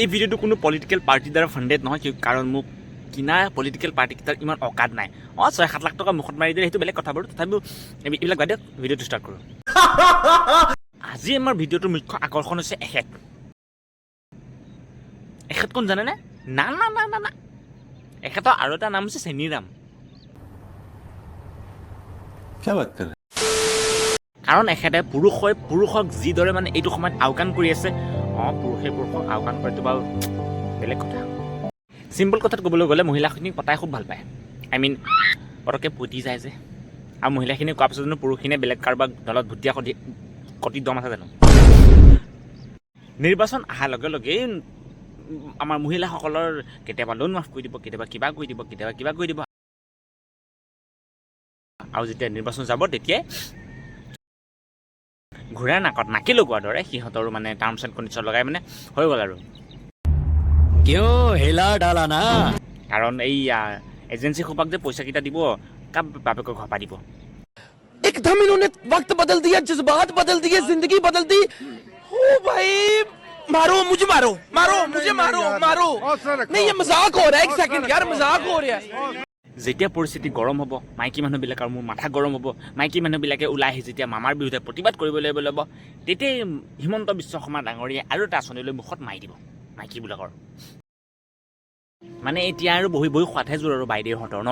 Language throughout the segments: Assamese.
এই ভিডিঅ'টো কোনো পলিটিকেল পাৰ্টিৰ দ্বাৰা ফাণ্ডেড নহয়, কাৰণ মোক কিনা পলিটিকেল পাৰ্টিকেইটাৰ ইমান অকাদ নাই। 6-7 লাখ টকা মুখত মাৰি দিলে সেইটো বেলেগ কথা বাৰু, তথাপিও এইবিলাক বাদ দিয়ক, ভিডিঅ'টো ষ্টাৰ্ট কৰোঁ। আজি আমাৰ ভিডিঅ'টোৰ মুখ্য আকৰ্ষণ হৈছে এখেত। এখেত কোন জানেনে? না না না না না, এখেতৰ আৰু এটা নাম হৈছে চেনিৰাম। কাৰণ এখেতে পুৰুষক যিদৰে মানে এইটো সময়ত আওকাণ কৰি আছে, পুৰুষে পুৰুষক আওকাণ কৰাটো বাৰু বেলেগ কথা। চিম্পল কথাত ক'বলৈ গ'লে মহিলাখিনিক পতাই খুব ভাল পায়। পটককৈ পুতি যায় যে, আৰু মহিলাখিনি কোৱাৰ পিছত জানো পুৰুষখিনিয়ে বেলেগ কাৰোবাক দলত ভুটীয়া কটি দম আছে জানো? নিৰ্বাচন অহাৰ লগে লগেই আমাৰ মহিলাসকলৰ কেতিয়াবা লোন মাফ কৰি দিব, কেতিয়াবা কিবা কৰি দিব, কেতিয়াবা কিবা কৰি দিব, আৰু যেতিয়া নিৰ্বাচন যাব তেতিয়াই ঘূৰাই নাকত নাকি লগোৱাৰ দৰে সিহঁতৰো মানে টাৰ্মছ এণ্ড কণ্ডিশ্যন লগাই মানে হৈ গ'ল আৰু। क्यों हिला डाला ना? কাৰণ এই এজেঞ্চি সোপাক যে পইচাকেইটা দিব, কাপ বাপেকক ঘপা দিব। एकदम इन्होंने वक्त बदल दिया, जज्बात बदल दिए, जिंदगी बदल दी। ओ भाई मारो मुझे, मारो मारो मुझे, मारो मारो। नहीं ये मजाक हो रहा है, एक सेकंड यार, मजाक हो रहा है। যেতিয়া পৰিস্থিতি গৰম হ'ব, মাইকী মানুহবিলাক আৰু মোৰ মাথা গৰম হ'ব, মাইকী মানুহবিলাকে ওলাই আহি যেতিয়া মামাৰ বিৰুদ্ধে প্ৰতিবাদ কৰিবলৈ ল'ব, তেতিয়াই হিমন্ত বিশ্ব শৰ্মা ডাঙৰীয়াই আৰু এটা আঁচনিলৈ মুখত মাৰি দিব মাইকীবিলাকৰ। মানে এতিয়া আৰু বহি বহি খোৱাতহে জোৰ আৰু বাইদেউহঁতৰ ন।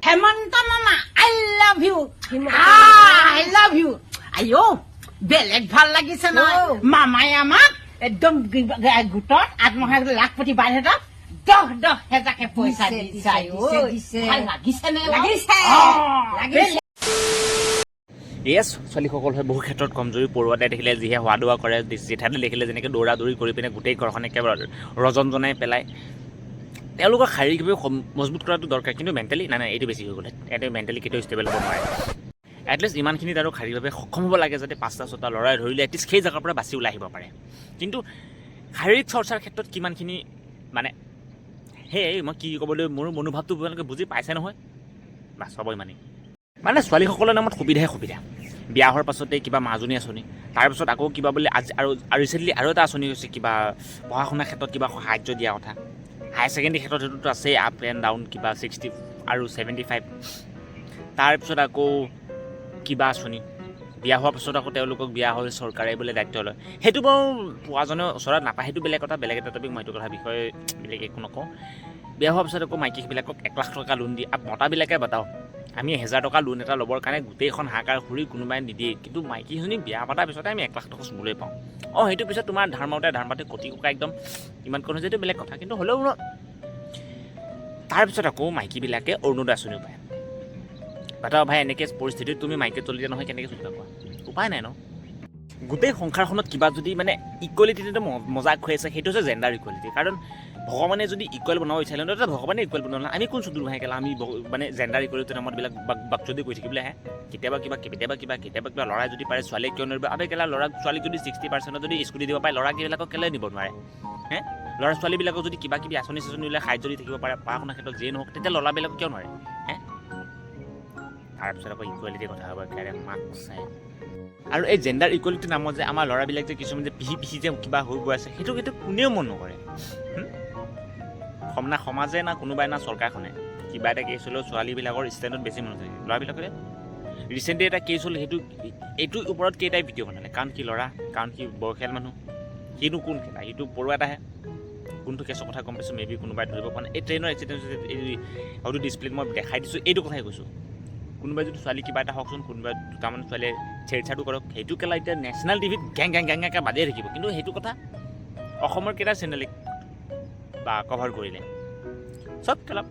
হেমন্ত মামা I love you, I love you. আইও বেলেগ ভাল লাগিছে নহয়, মামাই আমাক একদম গোটত আত্মসহায়ক লাখপতি বাইদেউহঁতক 10 হেজাৰকে পইচা দিছে। ভাল লাগিছে নে? লাগিছে। ইয়েছ, ছোৱালীসকল হয় বহু ক্ষেত্ৰত কমজুৰি। পৰুৱাতে দেখিলে যিহে হোৱা দোৱা কৰে, জেঠাতে দেখিলে যেনেকৈ দৌৰা দৌৰি কৰি পিনে গোটেই ঘৰখন একেবাৰে ৰজন জনাই পেলায়। তেওঁলোকক শাৰীৰিকভাৱে মজবুত কৰাটো দৰকাৰ, কিন্তু মেণ্টেলি নাই, এইটো বেছি হৈ গ'লে। এইটো মেণ্টেলি কেতিয়াও ষ্টেবল হ'ব নোৱাৰে। এটলিষ্ট ইমানখিনিত আৰু শাৰীৰিকভাৱে সক্ষম হ'ব লাগে যাতে 5টা-6টা ল'ৰাই ধৰিলে এটলিষ্ট সেই জেগাৰ পৰা বাচি ওলাই আহিব পাৰে। কিন্তু শাৰীৰিক চৰ্চাৰ ক্ষেত্ৰত কিমানখিনি মানে মই কি ক'বলৈ, মোৰ মনোভাৱটো আপোনালোকে বুজি পাইছে নহয়? বাছ হ'ব ইমানেই। মানে ছোৱালীসকলৰ নামত সুবিধা। বিয়া হোৱাৰ পাছতে কিবা মাজনী আঁচনি, তাৰপিছত আকৌ কিবা বোলে আৰু ৰিচেণ্টলি আৰু এটা আঁচনি হৈছে কিবা পঢ়া শুনাৰ ক্ষেত্ৰত কিবা সাহাৰ্য দিয়া কথা। হায়াৰ ছেকেণ্ডেৰী ক্ষেত্ৰত সেইটোতো আছেই, আপ এণ্ড ডাউন কিবা 60 আৰু 75। তাৰপিছত আকৌ কিবা আঁচনি, বিয়া হোৱাৰ পাছত আকৌ তেওঁলোকক বিয়া হৈ চৰকাৰে বোলে দায়িত্ব লয়। সেইটো বাৰু পোৱাজনৰ ওচৰত নাপায়, সেইটো বেলেগ কথা, বেলেগ এটা টপিক। মই এইটো কথা বিষয়ে বেলেগ একো নকওঁ। বিয়া হোৱাৰ পিছত আকৌ মাইকীবিলাকক 1 লাখ টকা লোন দিয়ে। মতাবিলাকে বাটাও, আমি 1000 টকা লোন এটা ল'বৰ কাৰণে গোটেইখন হাহাকাৰ ঘূৰি কোনোবাই নিদিয়ে, কিন্তু মাইকীজনী বিয়া পতাৰ পিছতে আমি 1 লাখ টকা চুবলৈ পাওঁ। সেইটো পিছত তোমাৰ ধাৰ মাৰোঁতে কোটি টকা একদম ইমান কণ হৈছে, এইটো বেলেগ কথা। কিন্তু হ'লেও তাৰপিছত আকৌ মাইকীবিলাকে অৰুণোদয় আঁচনিও পায়। বাটাও ভাই, এনেকৈ পৰিস্থিতিত তুমি মাইকী চলিলে নহয় কেনেকৈ চলিবা কোৱা? উপায় নাই ন। গোটেই সংসাৰখনত কিবা যদি মানে ইকুৱেলিটিটো মজাক হৈ আছে, সেইটো হৈছে জেণ্ডাৰ ইকুৱেলিটি। কাৰণ ভগৱানে যদি ইকুৱেল বনাব বিচাৰিলে তেতিয়া ভগৱানে ইকুৱেল বনালে, আমি কোন চুদুৰ ভাই কেলা আমি মানে জেণ্ডাৰ ইকুৱেলিটিৰ নামতবিলাক বাকচদি কৰি থাকিবলৈ আহে। কেতিয়াবা কিবা ল'ৰাই যদি পাৰে ছোৱালীক কিয় নোৱাৰিব? আবে কেলা ল'ৰা ছোৱালীক যদি 60% যদি স্কুটি দিব পাৰে, ল'ৰাবিলাকক কেলৈ নিব নোৱাৰে? ল'ৰা ছোৱালীবিলাকক যদি কিবা কিবি আঁচনি উলিয়াই সাহাৰ্য দি থাকিব পাৰে, পঢ়া শুনাৰ ক্ষেত্ৰত যিয়ে নহওক, তেতিয়া ল'ৰাবিলাকক কিয় নোৱাৰে? তাৰপিছত আকৌ ইকুৱেলিটিৰ কথা হ'ব একেবাৰে মাক চাই। আৰু এই জেণ্ডাৰ ইকুৱেলিটিৰ নামত যে আমাৰ ল'ৰাবিলাক যে কিছুমান যে পিহি যে কিবা হৈ গৈ আছে, সেইটো কোনেও মন নকৰে। না সমাজে, না কোনোবাই, না চৰকাৰখনে। কিবা এটা কেছ হ'লেও ছোৱালীবিলাকৰ ষ্টেণ্ডত বেছি মন থাকে, ল'ৰাবিলাকৰে। ৰিচেণ্টলি এটা কেছ হ'ল, এইটোৰ ওপৰত কেইটাই ভিডিঅ' বনালে। কাৰণ কি ল'ৰা, কাৰণ কি বয়সীয়াল মানুহ, সিনো কোন খেলা, সিটো পৰুৱা এটাহে। কোনটো কেছৰ কথা গম পাইছোঁ, মেবি কোনোবাই ধৰিব পৰা নাই। এই ট্ৰেইনৰ এক্সিডেণ্ট হয়তো ডিছপ্লেত মই দেখাই দিছোঁ, এইটো কথাই কৈছোঁ। কোনোবাই যদি ছোৱালী কিবা এটা হওকচোন, কোনোবাই দুটামান ছোৱালীয়ে ছেড়ছাড়ো কৰক, সেইটো কেলা এতিয়া নেশ্যনেল টিভিত গেংকে বাজিয়ে থাকিব। কিন্তু সেইটো কথা অসমৰ কেইটা চেনেলে বা কভাৰ কৰিলে, চব কেলা